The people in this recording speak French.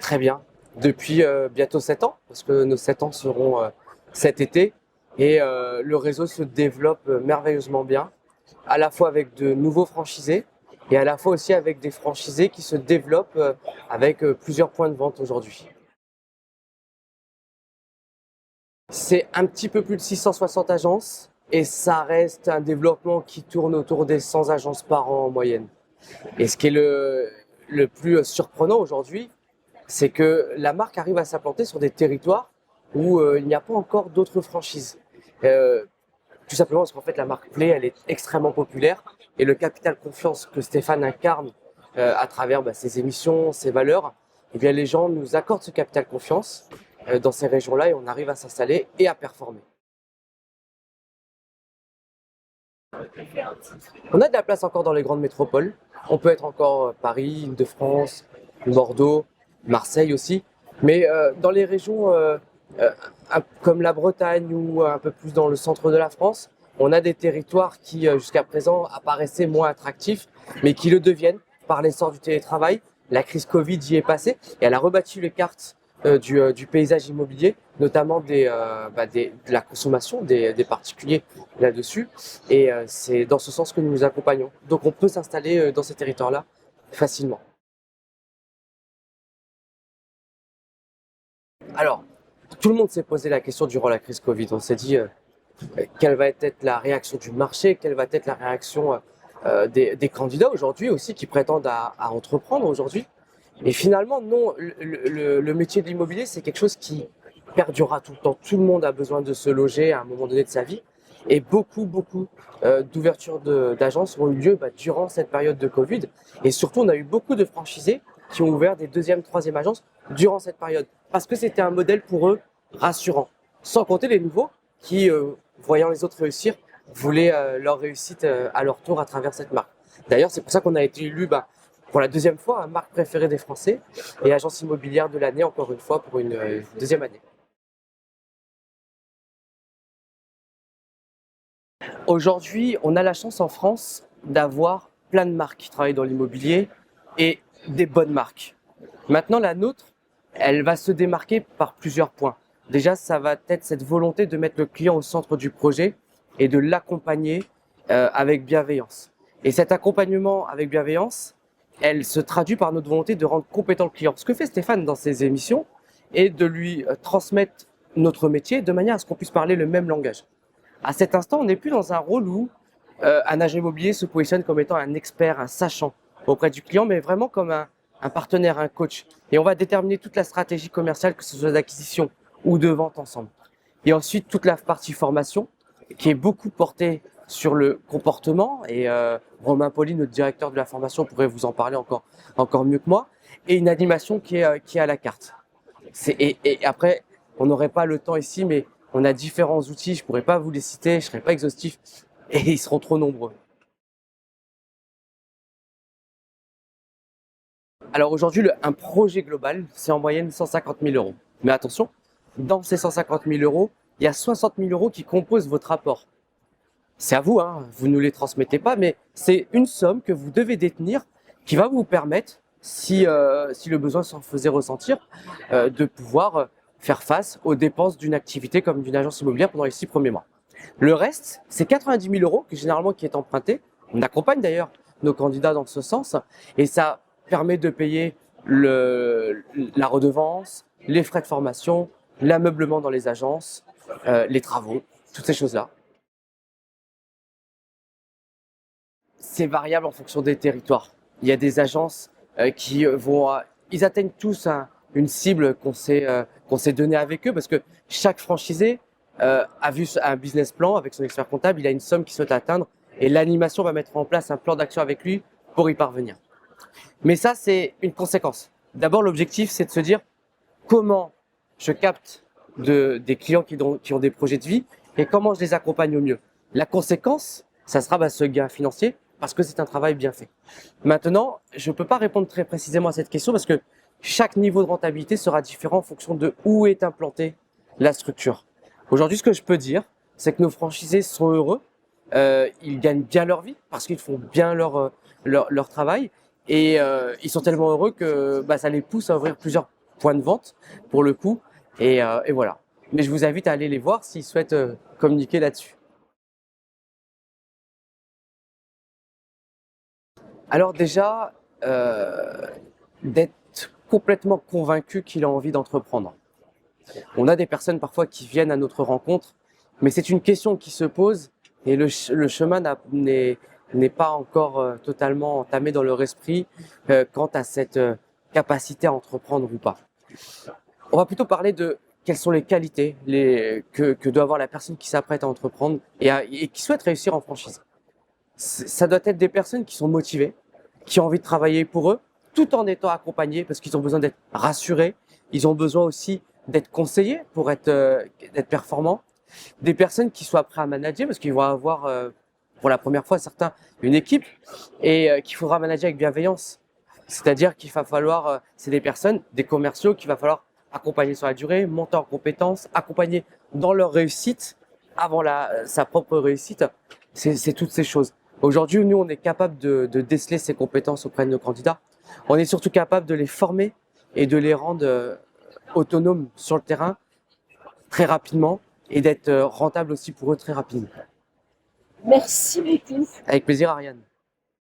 très bien depuis bientôt 7 ans, parce que nos 7 ans seront cet été. Et le réseau se développe merveilleusement bien, à la fois avec de nouveaux franchisés et à la fois aussi avec des franchisés qui se développent avec plusieurs points de vente aujourd'hui. C'est un petit peu plus de 660 agences et ça reste un développement qui tourne autour des 100 agences par an en moyenne. Et ce qui est le plus surprenant aujourd'hui, c'est que la marque arrive à s'implanter sur des territoires où il n'y a pas encore d'autres franchises. Euh, Tout simplement parce qu'en fait la marque Play, elle est extrêmement populaire et le capital confiance que Stéphane incarne à travers ses émissions, ses valeurs, eh bien les gens nous accordent ce capital confiance dans ces régions-là et on arrive à s'installer et à performer. On a de la place encore dans les grandes métropoles. On peut être encore Paris, Île-de-France, Bordeaux, Marseille aussi. Mais dans les régions euh, comme la Bretagne ou un peu plus dans le centre de la France, on a des territoires qui jusqu'à présent apparaissaient moins attractifs, mais qui le deviennent par l'essor du télétravail. La crise Covid y est passée et elle a rebattu les cartes du paysage immobilier, notamment de la consommation des particuliers là-dessus. Et c'est dans ce sens que nous nous accompagnons. Donc on peut s'installer dans ces territoires-là facilement. Alors, tout le monde s'est posé la question durant la crise Covid. On s'est dit quelle va être la réaction du marché, quelle va être la réaction des candidats aujourd'hui aussi qui prétendent à entreprendre aujourd'hui. Et finalement, non, le métier de l'immobilier, c'est quelque chose qui perdurera tout le temps. Tout le monde a besoin de se loger à un moment donné de sa vie. Et beaucoup d'ouvertures d'agences ont eu lieu durant cette période de Covid. Et surtout, on a eu beaucoup de franchisés qui ont ouvert des deuxième, troisième agences durant cette période. Parce que c'était un modèle pour eux rassurant. Sans compter les nouveaux qui, voyant les autres réussir, voulaient leur réussite à leur tour à travers cette marque. D'ailleurs, c'est pour ça qu'on a été élu pour la deuxième fois, marque préférée des Français et agence immobilière de l'année, encore une fois, pour une deuxième année. Aujourd'hui, on a la chance en France d'avoir plein de marques qui travaillent dans l'immobilier et des bonnes marques. Maintenant, la nôtre, elle va se démarquer par plusieurs points. Déjà, ça va être cette volonté de mettre le client au centre du projet et de l'accompagner avec bienveillance. Et cet accompagnement avec bienveillance, elle se traduit par notre volonté de rendre compétent le client. Ce que fait Stéphane dans ses émissions est de lui transmettre notre métier de manière à ce qu'on puisse parler le même langage. À cet instant, on n'est plus dans un rôle où un agent immobilier se positionne comme étant un expert, un sachant auprès du client, mais vraiment comme un partenaire, un coach. Et on va déterminer toute la stratégie commerciale, que ce soit d'acquisition ou de vente ensemble. Et ensuite, toute la partie formation, qui est beaucoup portée sur le comportement. Et Romain Poli, notre directeur de la formation, pourrait vous en parler encore mieux que moi. Et une animation qui est à la carte. Et après, on n'aurait pas le temps ici, mais on a différents outils. Je pourrais pas vous les citer, je serais pas exhaustif, et ils seront trop nombreux. Alors aujourd'hui, un projet global, c'est en moyenne 150 000 euros. Mais attention, dans ces 150 000 euros, il y a 60 000 euros qui composent votre apport. C'est à vous, hein, vous ne les transmettez pas, mais c'est une somme que vous devez détenir qui va vous permettre, si le besoin s'en faisait ressentir, de pouvoir faire face aux dépenses d'une activité comme d'une agence immobilière pendant les 6 premiers mois. Le reste, c'est 90 000 euros qui généralement qui est emprunté. On accompagne d'ailleurs nos candidats dans ce sens et ça permet de payer la redevance, les frais de formation, l'ameublement dans les agences, les travaux, toutes ces choses-là. C'est variable en fonction des territoires. Il y a des agences qui ils atteignent tous une cible qu'on s'est donnée avec eux parce que chaque franchisé a vu un business plan avec son expert comptable, il a une somme qu'il souhaite atteindre et l'animation va mettre en place un plan d'action avec lui pour y parvenir. Mais ça, c'est une conséquence. D'abord, l'objectif, c'est de se dire comment je capte des clients qui ont des projets de vie et comment je les accompagne au mieux. La conséquence, ça sera ce gain financier parce que c'est un travail bien fait. Maintenant, je ne peux pas répondre très précisément à cette question parce que chaque niveau de rentabilité sera différent en fonction de où est implantée la structure. Aujourd'hui, ce que je peux dire, c'est que nos franchisés sont heureux, ils gagnent bien leur vie parce qu'ils font bien leur travail et ils sont tellement heureux que ça les pousse à ouvrir points de vente pour le coup. Et voilà. Mais je vous invite à aller les voir s'ils souhaitent communiquer là-dessus. Alors déjà, d'être complètement convaincu qu'il a envie d'entreprendre. On a des personnes parfois qui viennent à notre rencontre, mais c'est une question qui se pose et le chemin n'est pas encore totalement entamé dans leur esprit quant à cette capacité à entreprendre ou pas. On va plutôt parler de quelles sont les qualités que doit avoir la personne qui s'apprête à entreprendre et qui souhaite réussir en franchise. Ça doit être des personnes qui sont motivées, qui ont envie de travailler pour eux, tout en étant accompagnés parce qu'ils ont besoin d'être rassurés, ils ont besoin aussi d'être conseillés pour d'être performants, des personnes qui soient prêtes à manager parce qu'ils vont avoir pour la première fois certains une équipe et qu'il faudra manager avec bienveillance. C'est-à-dire qu'il va falloir, c'est des personnes, des commerciaux qu'il va falloir accompagner sur la durée, monter en compétences, accompagner dans leur réussite avant sa propre réussite. C'est toutes ces choses. Aujourd'hui, nous, on est capable de déceler ces compétences auprès de nos candidats. On est surtout capable de les former et de les rendre autonomes sur le terrain très rapidement et d'être rentable aussi pour eux très rapidement. Merci beaucoup. Avec plaisir, Ariane.